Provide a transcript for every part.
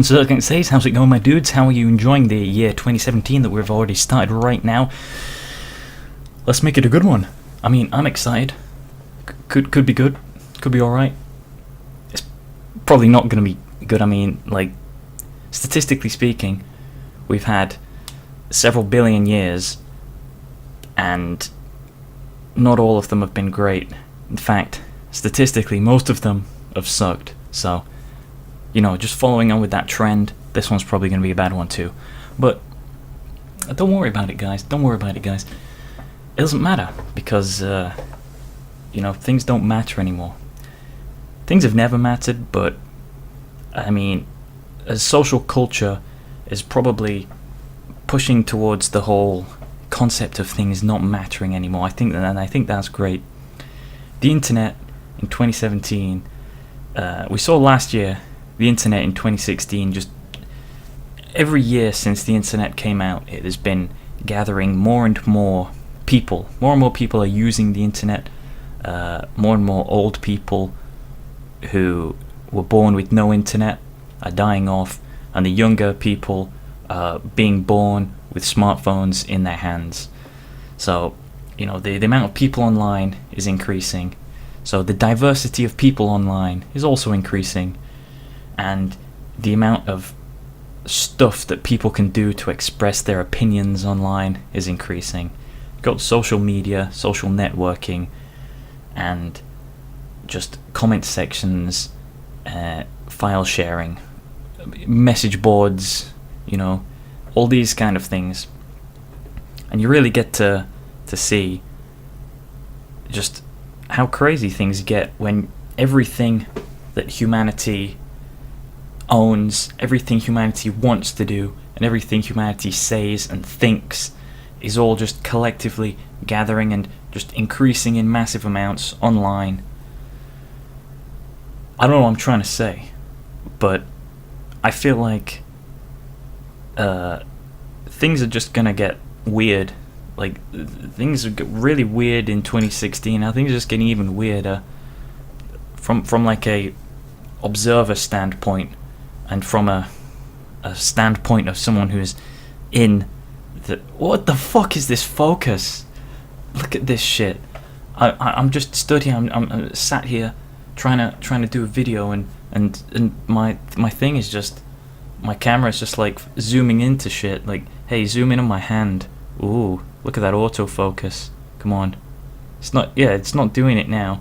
Zirkzank says, how's it going, my dudes? How are you enjoying the year 2017 that we've already started right now? Let's make it a good one. I mean, I'm excited. Could be good. Could be alright. It's probably not going to be good. I mean, like, statistically speaking, we've had several billion years, and not all of them have been great. In fact, statistically, most of them have sucked. So, you know, just following on with that trend, this one's probably going to be a bad one too. But don't worry about it, guys. Don't worry about it, guys. It doesn't matter, because, you know, things don't matter anymore. Things have never mattered, but, I mean, as social culture is probably pushing towards the whole concept of things not mattering anymore. I think that's great. The internet in 2017, we saw last year, the internet in 2016, just every year since the internet came out, it has been gathering more and more people. More and more people are using the internet. More and more old people who were born with no internet are dying off, and the younger people being born with smartphones in their hands. So, you know, the amount of people online is increasing. So the diversity of people online is also increasing, and the amount of stuff that people can do to express their opinions online is increasing. You've got social media, social networking, and just comment sections, file sharing, message boards, you know, all these kind of things. And you really get to see just how crazy things get when everything that humanity owns, everything humanity wants to do, and everything humanity says and thinks is all just collectively gathering and just increasing in massive amounts online. I don't know what I'm trying to say, but I feel like things are just gonna get weird. Like, things are really weird in 2016. Now things are just getting even weirder from like a observer standpoint, and from a standpoint of someone who's in the... What the fuck is this focus? Look at this shit. I'm just stood here. I'm sat here trying to do a video, and my thing is just, my camera is just like zooming into shit. Like, hey, zoom in on my hand. Ooh, look at that autofocus. Come on. It's not doing it now.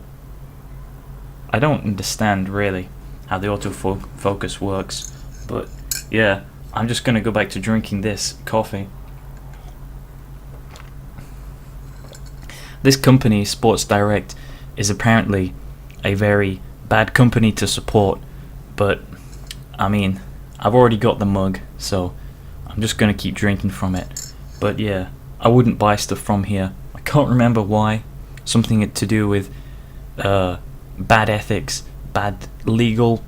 I don't understand really how the autofocus works, but yeah, I'm just gonna go back to drinking this coffee. This company, Sports Direct, is apparently a very bad company to support, but I mean, I've already got the mug, so I'm just gonna keep drinking from it. But yeah, I wouldn't buy stuff from here. I can't remember why. Something to do with bad ethics, bad legal,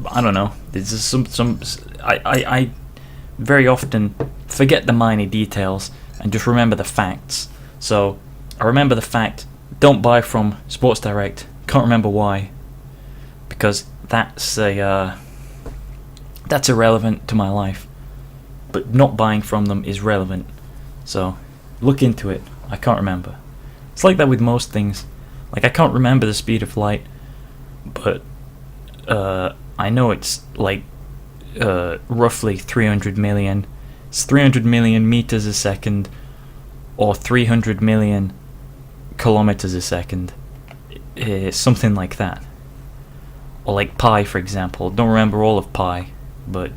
I don't know. There's some I very often forget the minor details and just remember the facts. So I remember the fact, don't buy from Sports Direct. Can't remember why, because that's irrelevant to my life. But not buying from them is relevant. So look into it. I can't remember. It's like that with most things. Like, I can't remember the speed of light, but I know it's like roughly 300 million. It's 300 million meters a second, or 300 million kilometers a second. Something like that. Or like pi, for example. Don't remember all of pi, but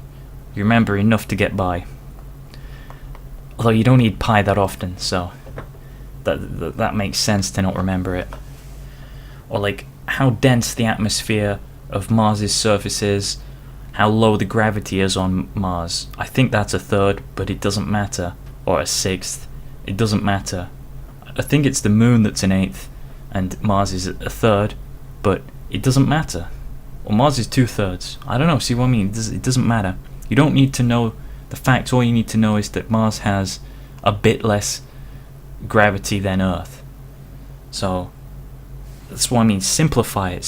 you remember enough to get by. Although you don't need pi that often, so that makes sense to not remember it. Or like how dense the atmosphere of Mars's surface is, how low the gravity is on Mars. I think that's a third, but it doesn't matter. Or a sixth, it doesn't matter. I think it's the moon that's an eighth, and Mars is a third, but it doesn't matter. Or Mars is 2/3. I don't know, see what I mean? It doesn't matter. You don't need to know the facts. All you need to know is that Mars has a bit less gravity than Earth. So that's what I mean. Simplify it.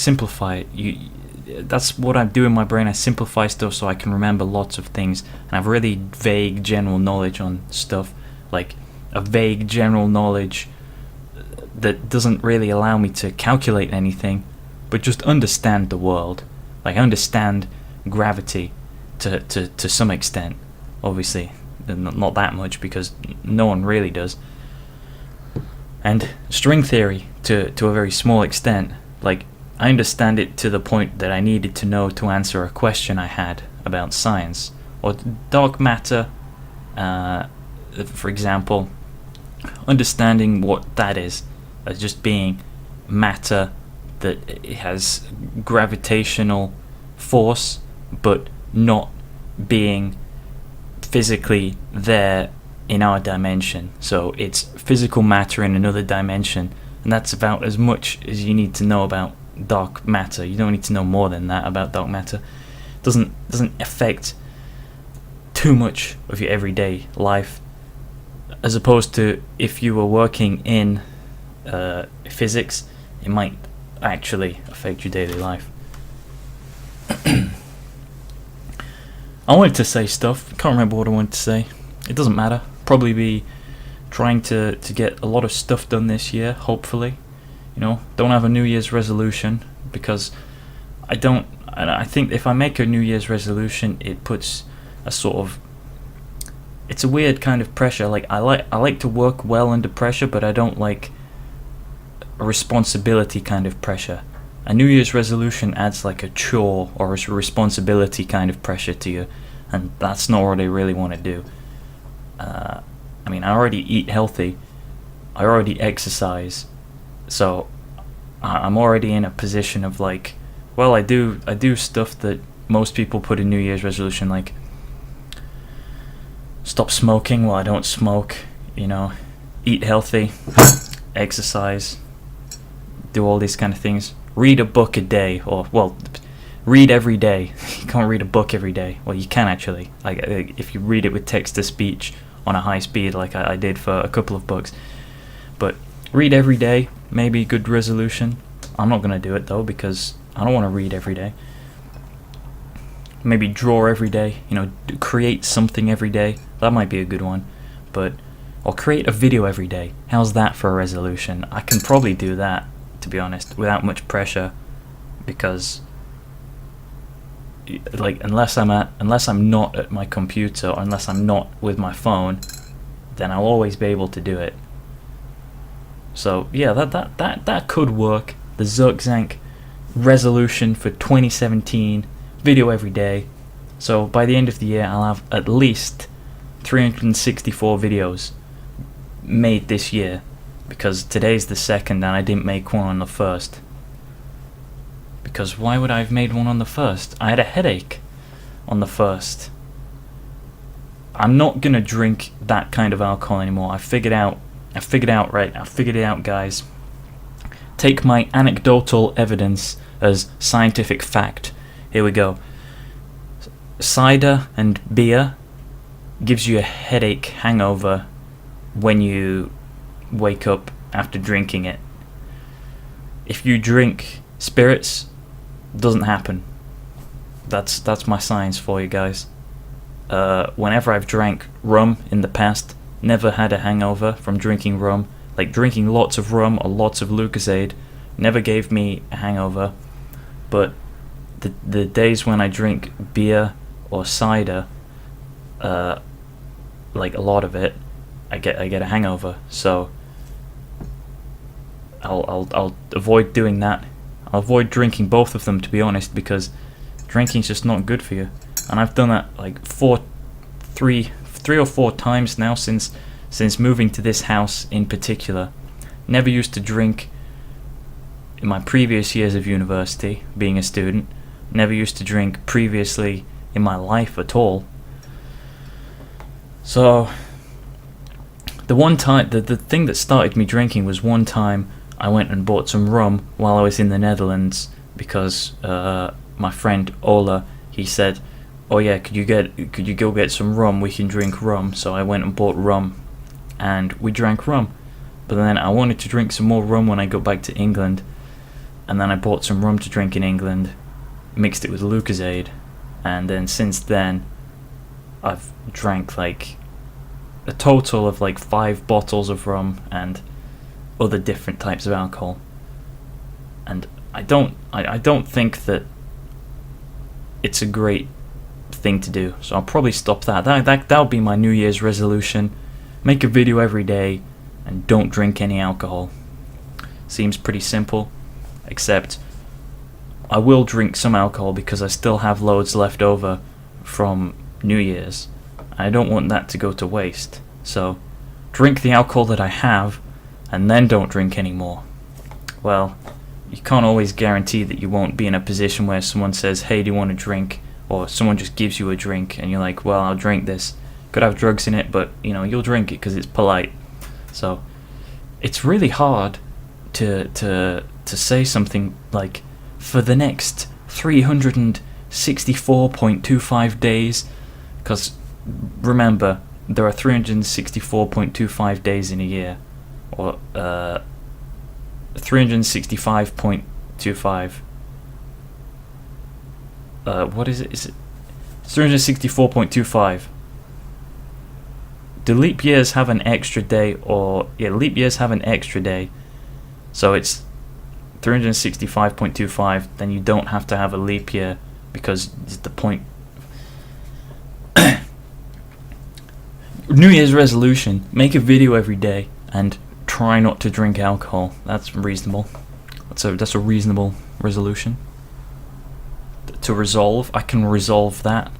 that's what I do in my brain. I simplify stuff so I can remember lots of things, and I have really vague general knowledge on stuff, like a vague general knowledge that doesn't really allow me to calculate anything, but just understand the world. Like, I understand gravity to some extent, obviously not that much, because no one really does, and string theory to a very small extent. Like, I understand it to the point that I needed to know to answer a question I had about science. Or dark matter, for example, understanding what that is as just being matter that has gravitational force, but not being physically there in our dimension. So it's physical matter in another dimension, and that's about as much as you need to know about dark matter. You don't need to know more than that about dark matter. It doesn't affect too much of your everyday life, as opposed to if you were working in physics, it might actually affect your daily life. I wanted to say stuff, can't remember what I wanted to say. It doesn't matter. Probably be trying to get a lot of stuff done this year, hopefully. You know, don't have a New Year's resolution, because I think if I make a New Year's resolution, it puts a sort of, it's a weird kind of pressure. Like, I like to work well under pressure, but I don't like a responsibility kind of pressure. A New Year's resolution adds like a chore or a responsibility kind of pressure to you, and that's not what I really want to do. I mean, I already eat healthy, I already exercise, so I'm already in a position of like, well, I do stuff that most people put in New Year's resolution, like stop smoking. Well, I don't smoke, you know, eat healthy, exercise, do all these kind of things. Read a book a day, or, well, read every day. You can't read a book every day. Well, you can actually, like, if you read it with text-to-speech on a high speed, like I did for a couple of books. But read every day, maybe good resolution. I'm not going to do it, though, because I don't want to read every day. Maybe draw every day, you know, create something every day. That might be a good one. But, or create a video every day. How's that for a resolution? I can probably do that, to be honest, without much pressure, because, like, unless I'm not at my computer, or unless I'm not with my phone, then I'll always be able to do it. So yeah, that could work. The Zirkzank resolution for 2017, video every day. So by the end of the year, I'll have at least 364 videos made this year, because today's the 2nd and I didn't make one on the 1st. Because why would I have made one on the 1st? I had a headache on the 1st. I'm not gonna drink that kind of alcohol anymore. I figured it out, guys. Take my anecdotal evidence as scientific fact. Here we go. Cider and beer gives you a headache hangover when you wake up after drinking it. If you drink spirits, doesn't happen. That's my science for you guys. Whenever I've drank rum in the past, never had a hangover from drinking rum. Like, drinking lots of rum or lots of Lucozade never gave me a hangover. But the days when I drink beer or cider, like a lot of it, I get a hangover. So I'll avoid doing that. I'll avoid drinking both of them, to be honest, because drinking's just not good for you. And I've done that like three or four times now since moving to this house in particular. Never used to drink in my previous years of university, being a student. Never used to drink previously in my life at all. So the one time, the thing that started me drinking was one time I went and bought some rum while I was in the Netherlands, because my friend Ola, he said, oh yeah, could you go get some rum, we can drink rum. So I went and bought rum and we drank rum. But then I wanted to drink some more rum when I got back to England, and then I bought some rum to drink in England. mixed it with Lucozade, and then since then I've drank like a total of like 5 bottles of rum and other different types of alcohol. And I don't think that it's a great thing to do, so I'll probably stop that. That'll be my New Year's resolution. Make a video every day and don't drink any alcohol. Seems pretty simple, except I will drink some alcohol because I still have loads left over from New Year's. I don't want that to go to waste, so drink the alcohol that I have and then don't drink anymore. Well, you can't always guarantee that you won't be in a position where someone says, hey, do you want a drink? Or someone just gives you a drink and you're like, well, I'll drink this. Could have drugs in it, but you know, you'll drink it because it's polite. So it's really hard to say something like, for the next 364.25 days, because remember, there are 364.25 days in a year, or 365.25. What is it? Is it 364.25? Do leap years have an extra day? Or yeah, leap years have an extra day, so it's 365.25. Then you don't have to have a leap year because it's the point. New Year's resolution: make a video every day and try not to drink alcohol. That's reasonable. That's a reasonable resolution to resolve. I can resolve that.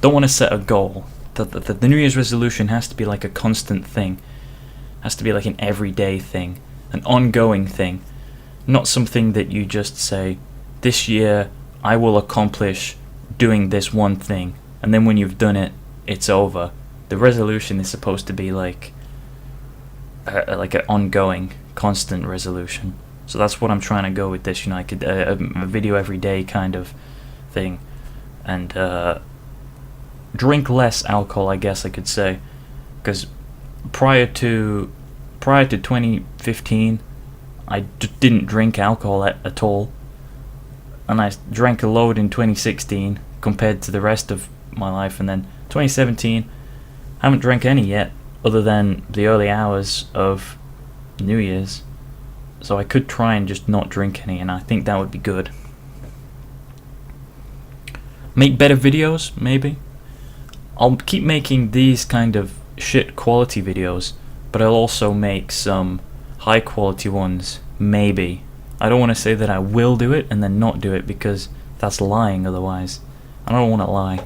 Don't want to set a goal. The New Year's resolution has to be like a constant thing. Has to be like an everyday thing, an ongoing thing, not something that you just say, this year I will accomplish doing this one thing, and then when you've done it, it's over. The resolution is supposed to be like an ongoing, constant resolution. So that's what I'm trying to go with this. You know, I could a video every day kind of thing, and drink less alcohol, I guess I could say, because prior to 2015, I didn't drink alcohol at all, and I drank a load in 2016 compared to the rest of my life, and then 2017, I haven't drank any yet, other than the early hours of New Year's. So I could try and just not drink any, and I think that would be good. Make better videos, maybe. I'll keep making these kind of shit quality videos, but I'll also make some high quality ones, maybe. I don't want to say that I will do it and then not do it, because that's lying otherwise. I don't want to lie.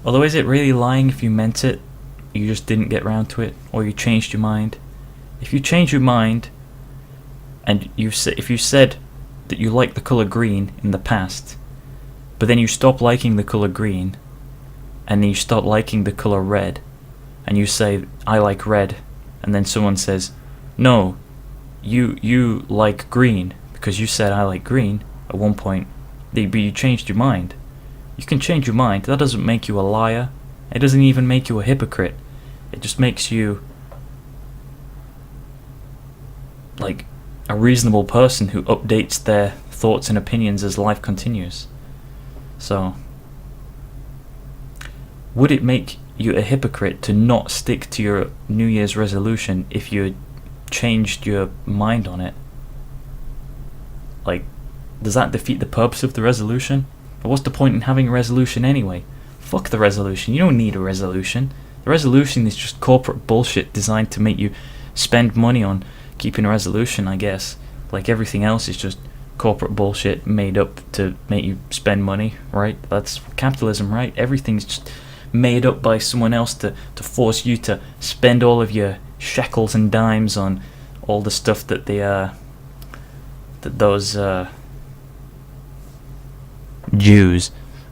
Although, is it really lying if you meant it, you just didn't get round to it, or you changed your mind? If you change your mind, and if you said that you liked the colour green in the past, but then you stop liking the colour green, and then you start liking the colour red, and you say, I like red, and then someone says, no, you like green, because you said I like green at one point, but you changed your mind. You can change your mind. That doesn't make you a liar. It doesn't even make you a hypocrite. It just makes you like a reasonable person who updates their thoughts and opinions as life continues. So, would it make you a hypocrite to not stick to your New Year's resolution if you had changed your mind on it? Like, does that defeat the purpose of the resolution? But what's the point in having a resolution anyway? Fuck the resolution. You don't need a resolution. The resolution is just corporate bullshit designed to make you spend money on keeping a resolution, I guess. Like everything else is just corporate bullshit made up to make you spend money, right? That's capitalism, right? Everything's just made up by someone else to force you to spend all of your shekels and dimes on all the stuff that those Jews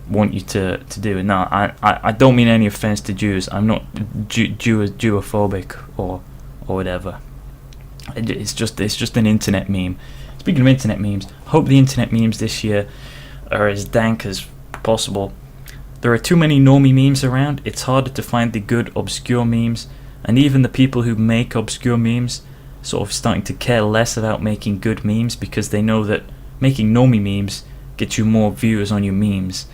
want you to do. And no, I don't mean any offense to Jews. I'm not Jewophobic or whatever. It's just an internet meme. Speaking of internet memes, I hope the internet memes this year are as dank as possible. There are too many normie memes around. It's harder to find the good obscure memes, and even the people who make obscure memes sort of starting to care less about making good memes because they know that making normie memes gets you more viewers on your memes.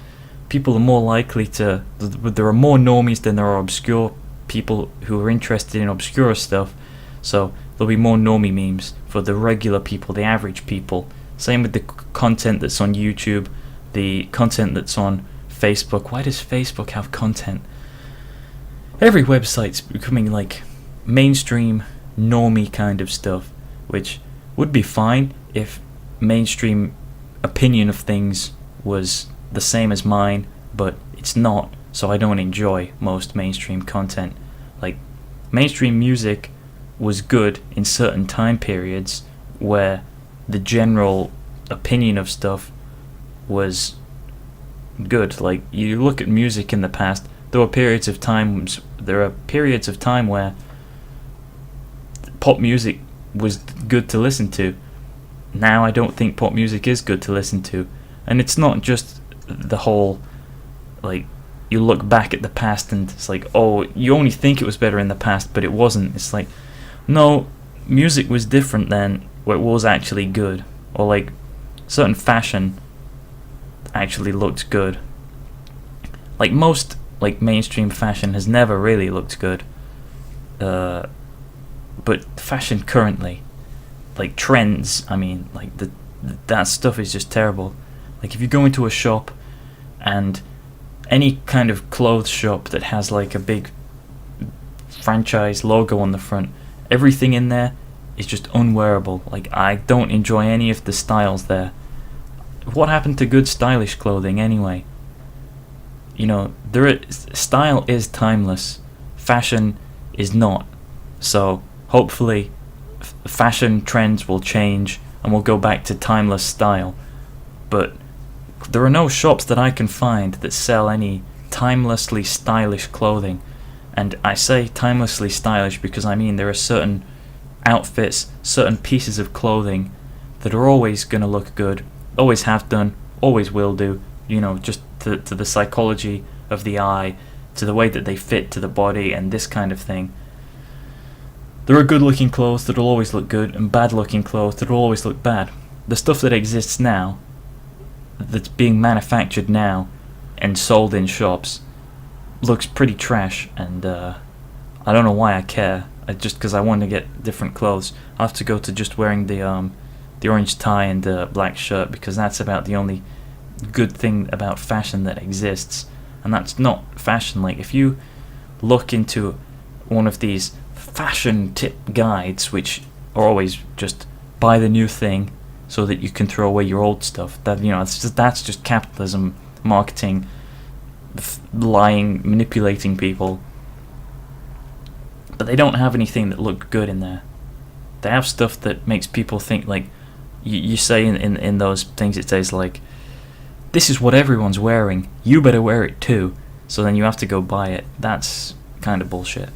People are more likely to... There are more normies than there are obscure people who are interested in obscure stuff, so there'll be more normie memes for the regular people, the average people. Same with the content that's on YouTube, the content that's on Facebook. Why does Facebook have content? Every website's becoming like mainstream normie kind of stuff, which would be fine if mainstream opinion of things was the same as mine, but it's not, so I don't enjoy most mainstream content. Like, mainstream music was good in certain time periods where the general opinion of stuff was good. Like, you look at music in the past, there are periods of time where pop music was good to listen to. Now I don't think pop music is good to listen to. And it's not just the whole, like, you look back at the past and it's like, oh, you only think it was better in the past, but it wasn't. It's like, no, music was different then, where it was actually good. Or like, certain fashion actually looked good. Like, most like mainstream fashion has never really looked good. But fashion currently, like trends, I mean, like that stuff is just terrible. Like, if you go into a shop and any kind of clothes shop that has like a big franchise logo on the front, everything in there is just unwearable. Like, I don't enjoy any of the styles there. What happened to good stylish clothing anyway? You know, style is timeless, fashion is not. So hopefully fashion trends will change and we'll go back to timeless style. But there are no shops that I can find that sell any timelessly stylish clothing. And I say timelessly stylish because I mean there are certain outfits, certain pieces of clothing that are always going to look good, always have done, always will do, you know, just to the psychology of the eye, to the way that they fit to the body and this kind of thing. There are good looking clothes that'll always look good and bad looking clothes that'll always look bad. The stuff that exists now, that's being manufactured now and sold in shops, looks pretty trash, and I don't know why I care. Just because I want to get different clothes. I have to go to just wearing the orange tie and the black shirt because that's about the only good thing about fashion that exists, and that's not fashion. Like, if you look into one of these fashion tip guides, which are always just buy the new thing so that you can throw away your old stuff, that, you know, that's just capitalism, marketing, lying, manipulating people. But they don't have anything that looked good in there. They have stuff that makes people think, like, you say in those things, it says like, this is what everyone's wearing, you better wear it too, so then you have to go buy it. That's kind of bullshit.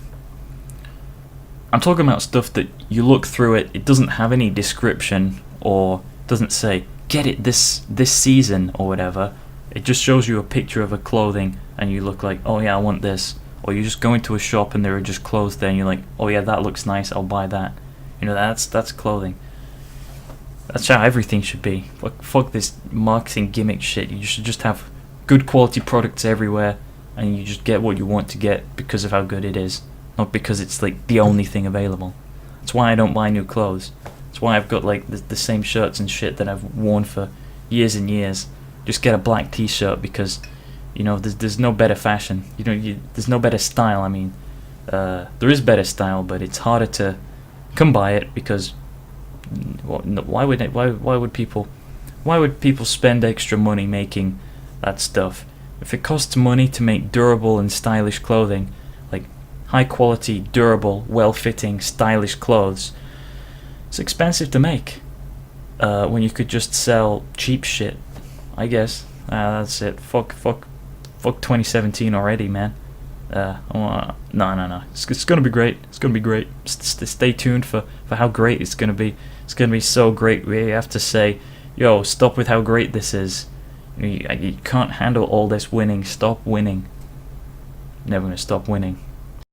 I'm talking about stuff that you look through it, it doesn't have any description, or doesn't say, get it this season, or whatever. It just shows you a picture of a clothing, and you look like, oh yeah, I want this. Or you just go into a shop and there are just clothes there, and you're like, oh yeah, that looks nice, I'll buy that. You know, that's clothing. That's how everything should be. Fuck this marketing gimmick shit. You should just have good quality products everywhere, and you just get what you want to get because of how good it is, not because it's like the only thing available. That's why I don't buy new clothes. That's why I've got like the same shirts and shit that I've worn for years and years. Just get a black t-shirt because, you know, there's no better fashion. You know, there's no better style. I mean, there is better style, but it's harder to come by it because why would people spend extra money making that stuff? If it costs money to make durable and stylish clothing, like high quality, durable, well-fitting, stylish clothes, it's expensive to make. When you could just sell cheap shit, I guess. That's it. Fuck 2017 already, man. No. It's gonna be great. It's gonna be great. Stay tuned for how great it's gonna be. It's gonna be so great. We have to say, yo, stop with how great this is. You can't handle all this winning. Stop winning. Never gonna stop winning.